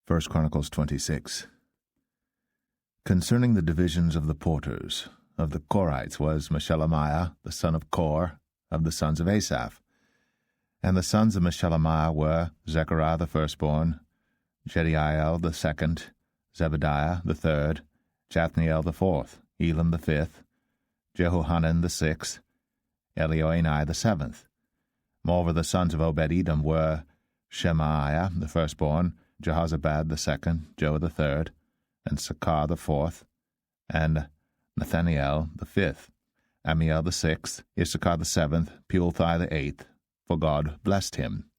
1 Chronicles 26. Concerning the divisions of the porters, of the Korites was Meshelemiah, the son of Kor, of the sons of Asaph. And the sons of Meshelemiah were Zechariah the firstborn, Jediael the second, Zebediah the third, Jathniel the fourth, Elam the fifth, Jehohanan the sixth, Elioenai the seventh. Moreover, the sons of Obed-Edom were Shemaiah the firstborn, Jehozabad the second, Joah the third, and Sakar the fourth, and Nathaniel the fifth, Amiel the sixth, Issachar the seventh, Pulthai the eighth, for God blessed him.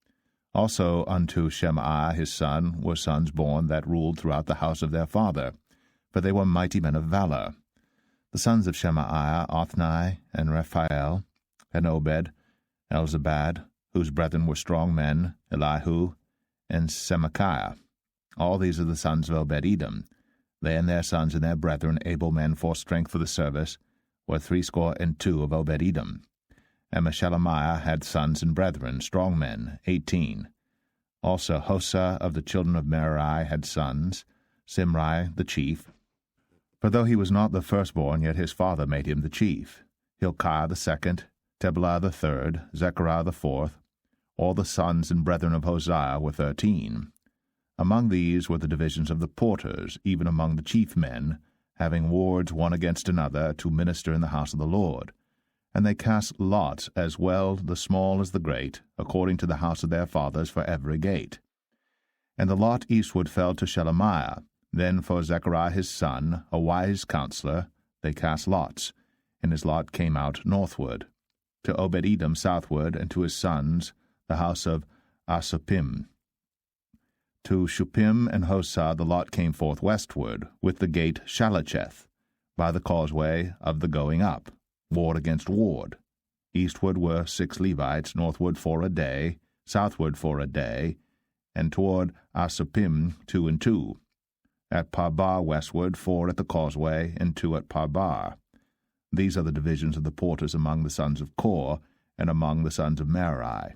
Also unto Shemaiah his son were sons born that ruled throughout the house of their father, for they were mighty men of valor. The sons of Shemaiah, Othni, and Raphael, and Obed, Elzabad, whose brethren were strong men, Elihu, and Semachiah. All these are the sons of Obed-Edom. They and their sons and their brethren, able men for strength for the service, were 62 of Obed-Edom. And Meshelemiah had sons and brethren, strong men, 18. Also Hosa of the children of Merari had sons, Simri the chief. For though he was not the firstborn, yet his father made him the chief. Hilkiah the second, Tebelah the third, Zechariah the fourth. All the sons and brethren of Hosea were 13. Among these were the divisions of the porters, even among the chief men, having wards one against another to minister in the house of the Lord. And they cast lots, as well the small as the great, according to the house of their fathers for every gate. And the lot eastward fell to Shelemiah. Then for Zechariah his son, a wise counselor, they cast lots, and his lot came out northward. To Obed-Edom southward, and to his sons, the house of Asupim. To Shuppim and Hosa the lot came forth westward, with the gate Shalacheth, by the causeway of the going up, ward against ward. Eastward were 6 Levites, northward 4 a day, southward 4 a day, and toward Asupim 2 and 2. At Parbar westward 4 at the causeway, and 2 at Parbar. These are the divisions of the porters among the sons of Kor, and among the sons of Merari.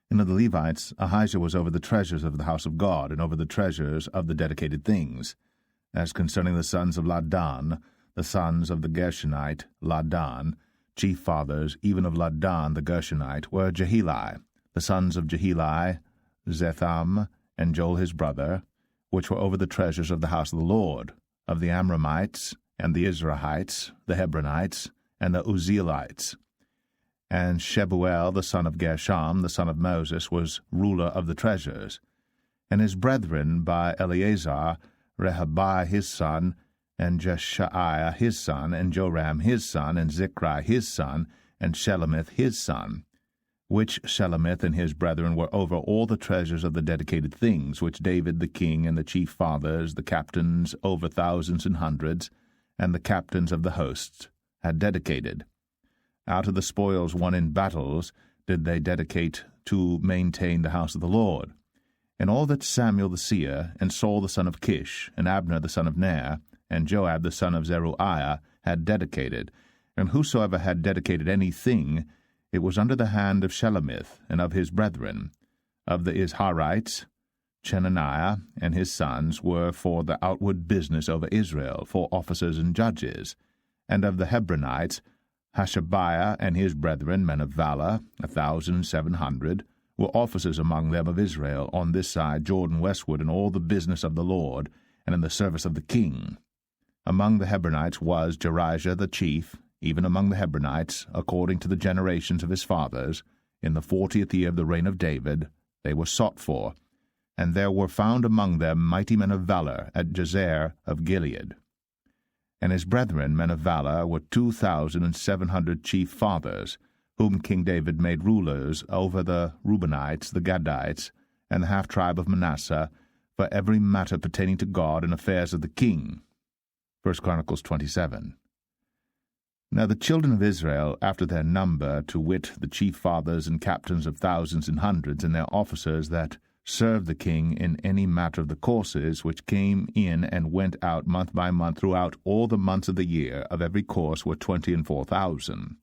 And of the Levites, Ahijah was over the treasures of the house of God, and over the treasures of the dedicated things. As concerning the sons of Ladan, the sons of the Gershonite, Ladan, chief fathers, even of Ladan the Gershonite, were Jeheli. The sons of Jeheli, Zetham, and Joel his brother, which were over the treasures of the house of the Lord, of the Amramites, and the Izrahites, the Hebronites, and the Uzzielites. And Shebuel the son of Gershom, the son of Moses, was ruler of the treasures. And his brethren by Eleazar, Rehabiah his son, and Jeshaiah his son, and Joram his son, and Zichri his son, and Shelomith his son, which Shelomith and his brethren were over all the treasures of the dedicated things, which David the king and the chief fathers, the captains over thousands and hundreds, and the captains of the hosts, had dedicated. Out of the spoils won in battles did they dedicate to maintain the house of the Lord. And all that Samuel the seer, and Saul the son of Kish, and Abner the son of Ner, and Joab the son of Zeruiah had dedicated, and whosoever had dedicated anything, it was under the hand of Shelomith and of his brethren. Of the Izharites, Chenaniah and his sons were for the outward business over Israel, for officers and judges. And of the Hebronites, Hashabiah and his brethren, men of valor, 1,700, were officers among them of Israel, on this side Jordan westward, in all the business of the Lord, and in the service of the king. Among the Hebronites was Jerijah the chief, even among the Hebronites, according to the generations of his fathers. In the 40th year of the reign of David, they were sought for. And there were found among them mighty men of valor at Jazer of Gilead. And his brethren, men of valor, were 2,700 chief fathers, whom King David made rulers over the Reubenites, the Gadites, and the half-tribe of Manasseh, for every matter pertaining to God and affairs of the king. 1 Chronicles 27. Now the children of Israel, after their number, to wit, the chief fathers and captains of thousands and hundreds, and their officers that served the king in any matter of the courses which came in and went out month by month throughout all the months of the year, of every course were 24,000.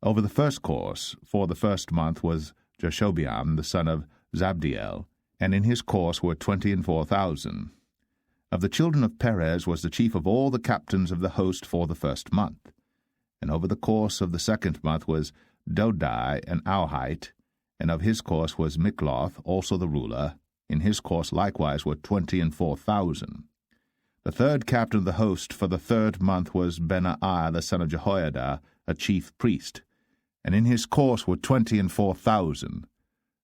Over the first course, for the first month, was Jashobeam the son of Zabdiel, and in his course were 24,000. Of the children of Perez was the chief of all the captains of the host for the first month. And over the course of the second month was Dodai and Auhite, and of his course was Mikloth, also the ruler. In his course likewise were 24,000. The third captain of the host for the third month was Benaiah the son of Jehoiada, a chief priest, and in his course were 24,000.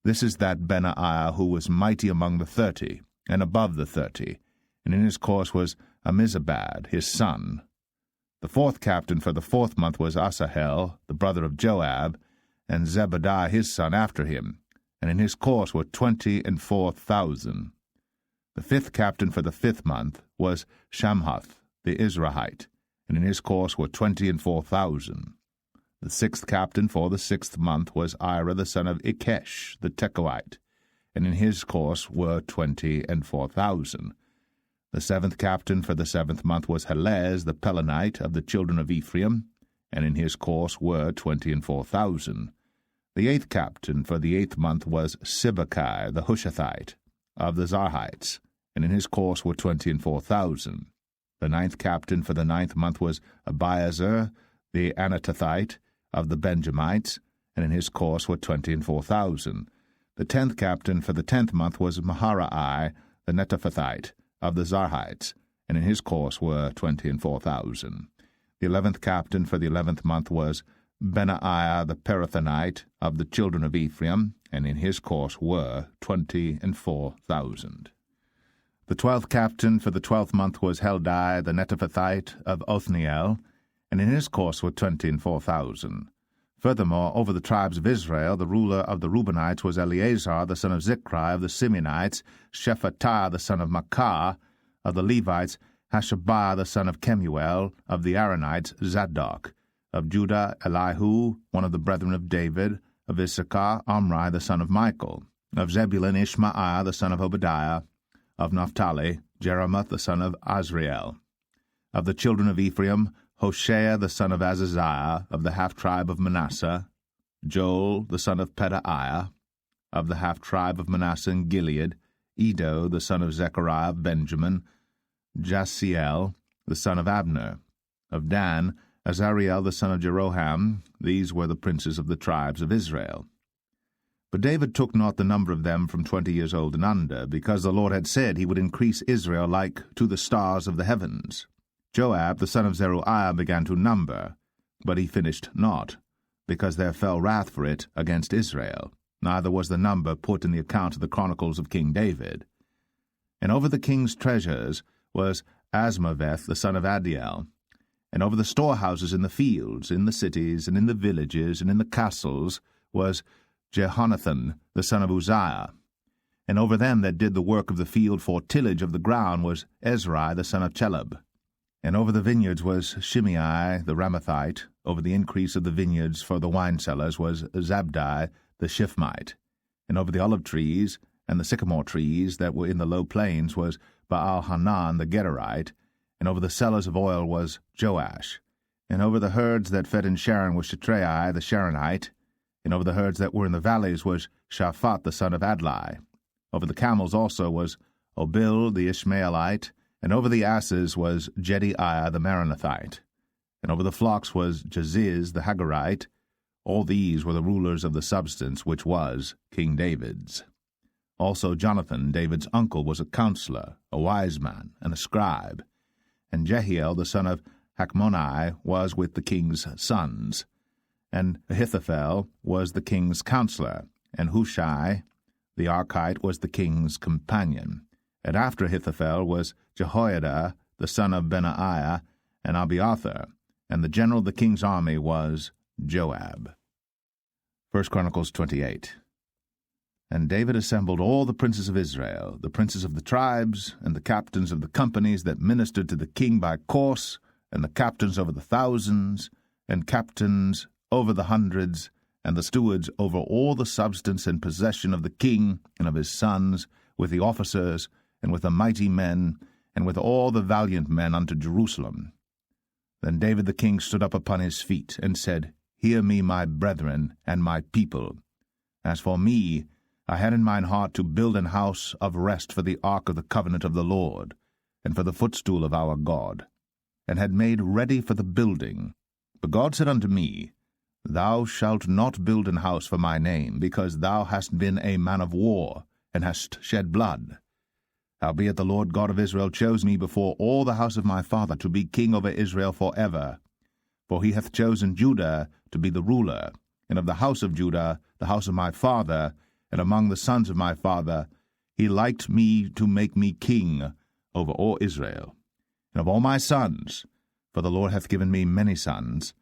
This is that Benaiah who was mighty among the 30, and above the 30, and in his course was Ammizabad, his son. The fourth captain for the fourth month was Asahel, the brother of Joab, and Zebadiah his son after him, and in his course were 24,000. The fifth captain for the fifth month was Shamhuth, the Israelite, and in his course were 24,000. The sixth captain for the sixth month was Ira the son of Ikesh, the Tekoite, and in his course were 24,000. The seventh captain for the seventh month was Helez the Pelonite of the children of Ephraim, and in his course were 24,000. The eighth captain for the eighth month was Sibbecai the Hushathite of the Zarhites, and in his course were 24,000. The ninth captain for the ninth month was Abiezer the Anatothite of the Benjamites, and in his course were 24,000. The 10th captain for the 10th month was Maharai the Netophathite of the Zarhites, and in his course were 24,000. The 11th captain for the 11th month was Benaiah the Pirathonite of the children of Ephraim, and in his course were 24,000. The 12th captain for the 12th month was Heldai the Netophathite of Othniel, and in his course were 24,000. Furthermore, over the tribes of Israel, the ruler of the Reubenites was Eleazar the son of Zichri of the Simeonites, Shephatiah the son of Makkah of the Levites, Hashabiah the son of Kemuel of the Aaronites, Zadok of Judah, Elihu, one of the brethren of David, of Issachar, Omri the son of Michael, of Zebulun, Ishmaiah the son of Obadiah, of Naphtali, Jeremoth the son of Azriel, of the children of Ephraim, Hoshea the son of Azaziah, of the half-tribe of Manasseh, Joel the son of Pedaiah, of the half-tribe of Manasseh in Gilead, Edo the son of Zechariah of Benjamin, Jasiel the son of Abner, of Dan, Azariel the son of Jeroham. These were the princes of the tribes of Israel. But David took not the number of them from 20 years old and under, because the Lord had said he would increase Israel like to the stars of the heavens. Joab the son of Zeruiah began to number, but he finished not, because there fell wrath for it against Israel. Neither was the number put in the account of the Chronicles of King David. And over the king's treasures was Asmaveth the son of Adiel, and over the storehouses in the fields, in the cities, and in the villages, and in the castles was Jehonathan the son of Uzziah. And over them that did the work of the field for tillage of the ground was Ezrai the son of Chelub. And over the vineyards was Shimei the Ramathite. Over the increase of the vineyards for the wine cellars was Zabdi the Shifmite. And over the olive trees and the sycamore trees that were in the low plains was Baal-Hanan the Gederite. And over the cellars of oil was Joash. And over the herds that fed in Sharon was Shetrai the Sharonite. And over the herds that were in the valleys was Shaphat the son of Adlai. Over the camels also was Obil the Ishmaelite. And over the asses was Jediaiah the Meronothite. And over the flocks was Jaziz the Hagarite. All these were the rulers of the substance which was King David's. Also Jonathan, David's uncle, was a counselor, a wise man, and a scribe. And Jehiel the son of Hachmoni was with the king's sons. And Ahithophel was the king's counselor. And Hushai the Archite was the king's companion. And after Ahithophel was Jehoiada the son of Benaiah, and Abiathar, and the general of the king's army was Joab. 1 Chronicles 28. And David assembled all the princes of Israel, the princes of the tribes, and the captains of the companies that ministered to the king by course, and the captains over the thousands, and captains over the hundreds, and the stewards over all the substance and possession of the king and of his sons, with the officers, and with the mighty men, and with all the valiant men unto Jerusalem. Then David the king stood up upon his feet, and said, Hear me, my brethren, and my people. As for me, I had in mine heart to build an house of rest for the ark of the covenant of the Lord, and for the footstool of our God, and had made ready for the building. But God said unto me, Thou shalt not build an house for my name, because thou hast been a man of war, and hast shed blood. Howbeit the Lord God of Israel chose me before all the house of my father to be king over Israel forever. For he hath chosen Judah to be the ruler, and of the house of Judah, the house of my father, and among the sons of my father, he liked me to make me king over all Israel. And of all my sons, for the Lord hath given me many sons,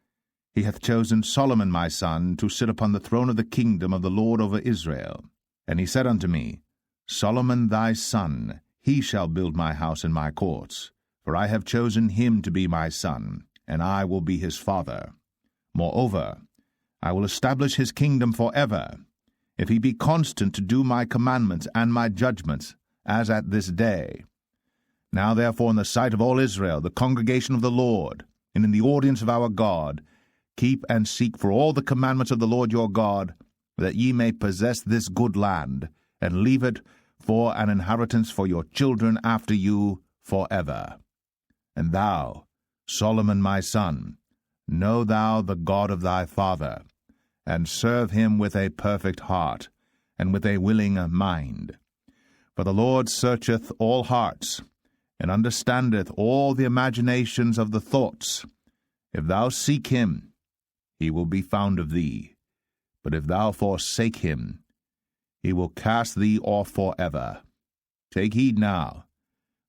he hath chosen Solomon my son to sit upon the throne of the kingdom of the Lord over Israel. And he said unto me, Solomon thy son, he shall build my house and my courts, for I have chosen him to be my son, and I will be his father. Moreover, I will establish his kingdom forever, if he be constant to do my commandments and my judgments, as at this day. Now therefore in the sight of all Israel, the congregation of the Lord, and in the audience of our God, keep and seek for all the commandments of the Lord your God, that ye may possess this good land, and leave it for an inheritance for your children after you forever. And thou, Solomon my son, know thou the God of thy father, and serve him with a perfect heart, and with a willing mind. For the Lord searcheth all hearts, and understandeth all the imaginations of the thoughts. If thou seek him, he will be found of thee. But if thou forsake him, he will cast thee off forever. Take heed now,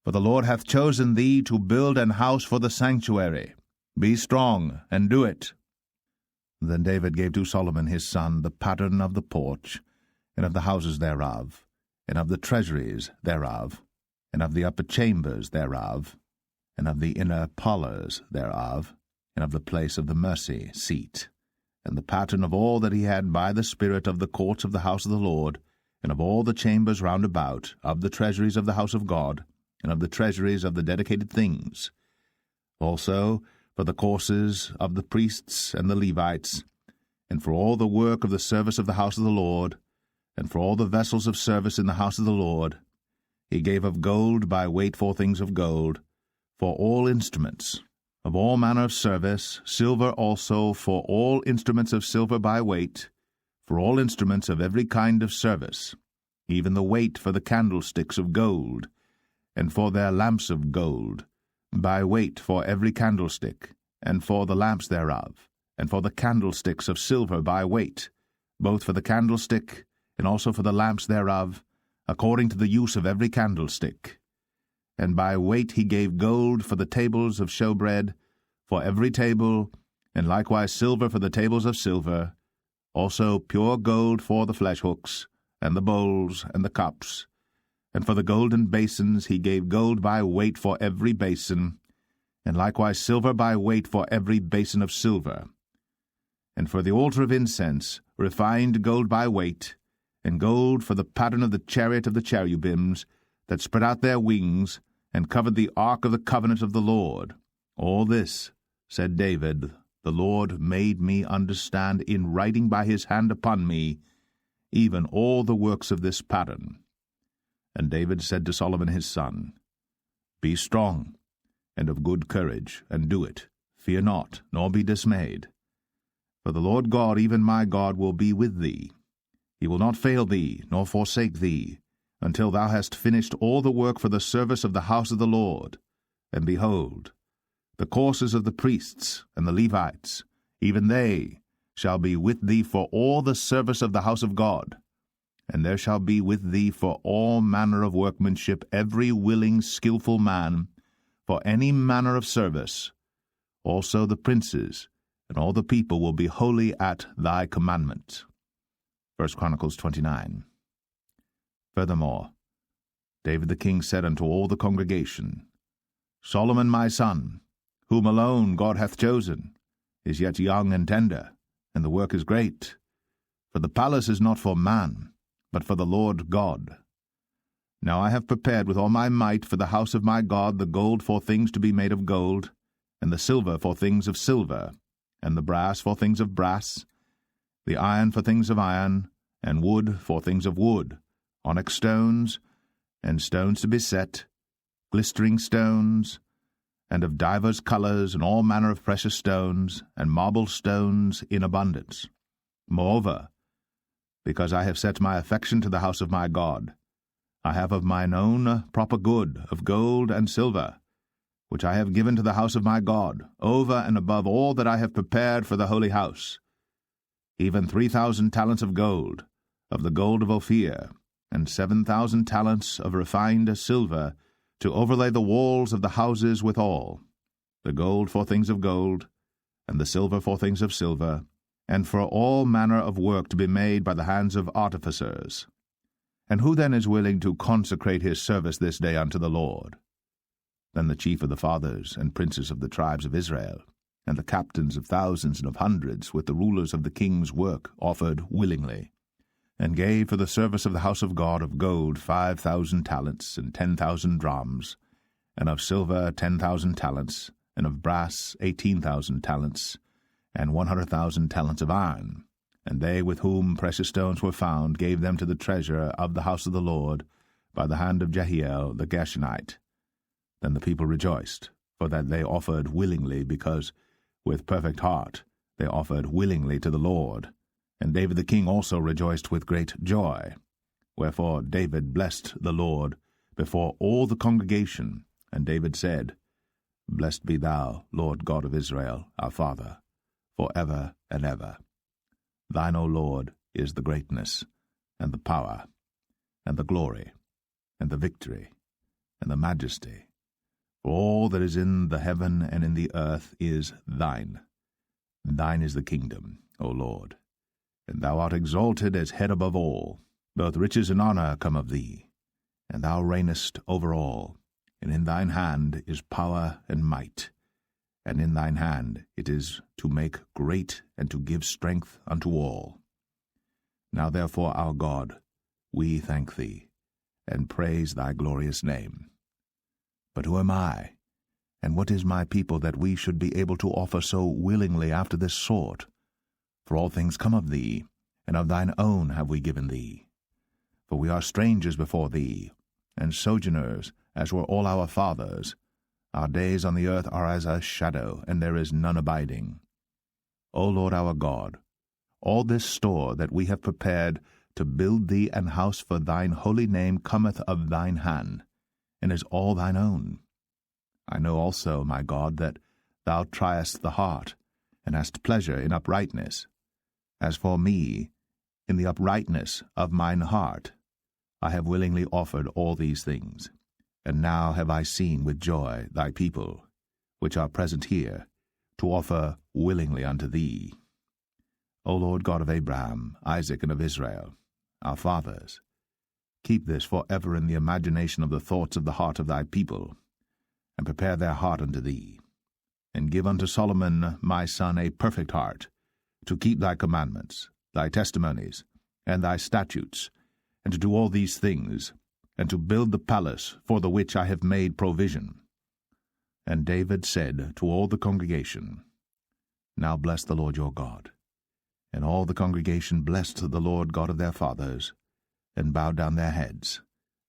for the Lord hath chosen thee to build an house for the sanctuary. Be strong, and do it. Then David gave to Solomon his son the pattern of the porch, and of the houses thereof, and of the treasuries thereof, and of the upper chambers thereof, and of the inner parlours thereof, and of the place of the mercy seat, and the pattern of all that he had by the Spirit of the courts of the house of the Lord, and of all the chambers round about, of the treasuries of the house of God, and of the treasuries of the dedicated things. Also for the courses of the priests and the Levites, and for all the work of the service of the house of the Lord, and for all the vessels of service in the house of the Lord, he gave of gold by weight for things of gold, for all instruments, of all manner of service, silver also for all instruments of silver by weight, for all instruments of every kind of service, even the weight for the candlesticks of gold, and for their lamps of gold, by weight for every candlestick, and for the lamps thereof, and for the candlesticks of silver by weight, both for the candlestick, and also for the lamps thereof, according to the use of every candlestick. And by weight he gave gold for the tables of showbread, for every table, and likewise silver for the tables of silver, also pure gold for the fleshhooks, and the bowls, and the cups. And for the golden basins he gave gold by weight for every basin, and likewise silver by weight for every basin of silver. And for the altar of incense, refined gold by weight, and gold for the pattern of the chariot of the cherubims, that spread out their wings, and covered the ark of the covenant of the Lord. All this, said David, the Lord made me understand in writing by his hand upon me, even all the works of this pattern. And David said to Solomon his son, Be strong, and of good courage, and do it. Fear not, nor be dismayed. For the Lord God, even my God, will be with thee. He will not fail thee, nor forsake thee, until thou hast finished all the work for the service of the house of the Lord. And behold, the courses of the priests and the Levites, even they, shall be with thee for all the service of the house of God. And there shall be with thee for all manner of workmanship every willing, skillful man, for any manner of service. Also the princes and all the people will be holy at thy commandment. 1 Chronicles 29. Furthermore, David the king said unto all the congregation, Solomon my son, whom alone God hath chosen, is yet young and tender, and the work is great. For the palace is not for man, but for the Lord God. Now I have prepared with all my might for the house of my God the gold for things to be made of gold, and the silver for things of silver, and the brass for things of brass, the iron for things of iron, and wood for things of wood, onyx stones, and stones to be set, glistering stones, and of divers colours, and all manner of precious stones, and marble stones in abundance. Moreover, because I have set my affection to the house of my God, I have of mine own proper good of gold and silver, which I have given to the house of my God, over and above all that I have prepared for the holy house, even 3,000 talents of gold, of the gold of Ophir, and 7,000 talents of refined silver, to overlay the walls of the houses withal, the gold for things of gold, and the silver for things of silver, and for all manner of work to be made by the hands of artificers. And who then is willing to consecrate his service this day unto the Lord? Then the chief of the fathers and princes of the tribes of Israel, and the captains of thousands and of hundreds, with the rulers of the king's work, offered willingly, and gave for the service of the house of God of gold 5,000 talents, and 10,000 drams, and of silver 10,000 talents, and of brass 18,000 talents, and 100,000 talents of iron. And they with whom precious stones were found gave them to the treasure of the house of the Lord by the hand of Jehiel the Gershonite. Then the people rejoiced, for that they offered willingly, because with perfect heart they offered willingly to the Lord. And David the king also rejoiced with great joy. Wherefore David blessed the Lord before all the congregation. And David said, Blessed be thou, Lord God of Israel, our Father, for ever and ever. Thine, O Lord, is the greatness, and the power, and the glory, and the victory, and the majesty. For all that is in the heaven and in the earth is thine. Thine is the kingdom, O Lord, and thou art exalted as head above all. Both riches and honour come of thee, and thou reignest over all. And in thine hand is power and might, and in thine hand it is to make great and to give strength unto all. Now therefore, our God, we thank thee, and praise thy glorious name. But who am I, and what is my people, that we should be able to offer so willingly after this sort? For all things come of thee, and of thine own have we given thee. For we are strangers before thee, and sojourners, as were all our fathers. Our days on the earth are as a shadow, and there is none abiding. O Lord our God, all this store that we have prepared to build thee an house for thine holy name cometh of thine hand, and is all thine own. I know also, my God, that thou triest the heart, and hast pleasure in uprightness. As for me, in the uprightness of mine heart, I have willingly offered all these things. And now have I seen with joy thy people, which are present here, to offer willingly unto thee. O Lord God of Abraham, Isaac, and of Israel, our fathers, keep this for ever in the imagination of the thoughts of the heart of thy people, and prepare their heart unto thee. And give unto Solomon my son a perfect heart, to keep thy commandments, thy testimonies, and thy statutes, and to do all these things, and to build the palace for the which I have made provision. And David said to all the congregation, Now bless the Lord your God. And all the congregation blessed the Lord God of their fathers, and bowed down their heads,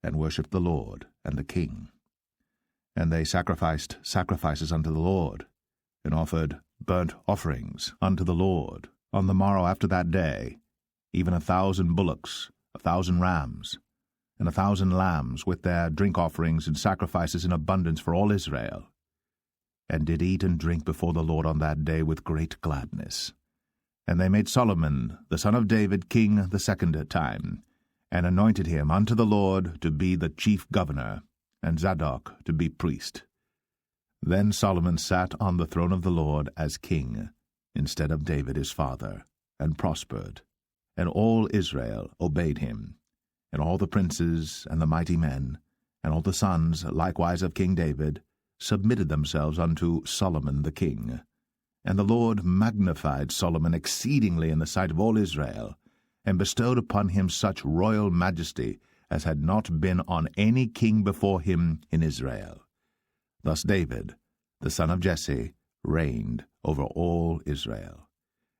and worshipped the Lord and the king. And they sacrificed sacrifices unto the Lord, and offered burnt offerings unto the Lord on the morrow after that day, even 1,000 bullocks, 1,000 rams, and 1,000 lambs, with their drink offerings and sacrifices in abundance for all Israel, and did eat and drink before the Lord on that day with great gladness. And they made Solomon the son of David king the second time, and anointed him unto the Lord to be the chief governor, and Zadok to be priest. Then Solomon sat on the throne of the Lord as king, instead of David his father, and prospered, and all Israel obeyed him. And all the princes, and the mighty men, and all the sons likewise of King David, submitted themselves unto Solomon the king. And the Lord magnified Solomon exceedingly in the sight of all Israel, and bestowed upon him such royal majesty as had not been on any king before him in Israel. Thus David, the son of Jesse, reigned over all Israel.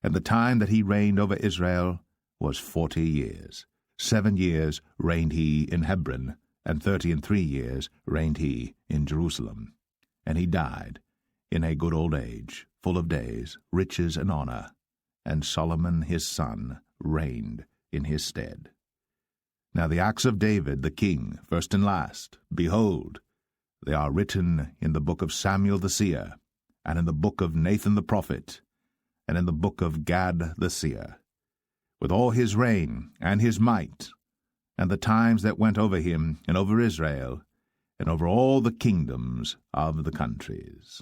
And the time that he reigned over Israel was 40 years. 7 years reigned he in Hebron, and 33 years reigned he in Jerusalem. And he died in a good old age, full of days, riches, and honor. And Solomon his son reigned in his stead. Now the acts of David the king, first and last, behold, they are written in the book of Samuel the seer, and in the book of Nathan the prophet, and in the book of Gad the seer, with all his reign and his might, and the times that went over him and over Israel, and over all the kingdoms of the countries.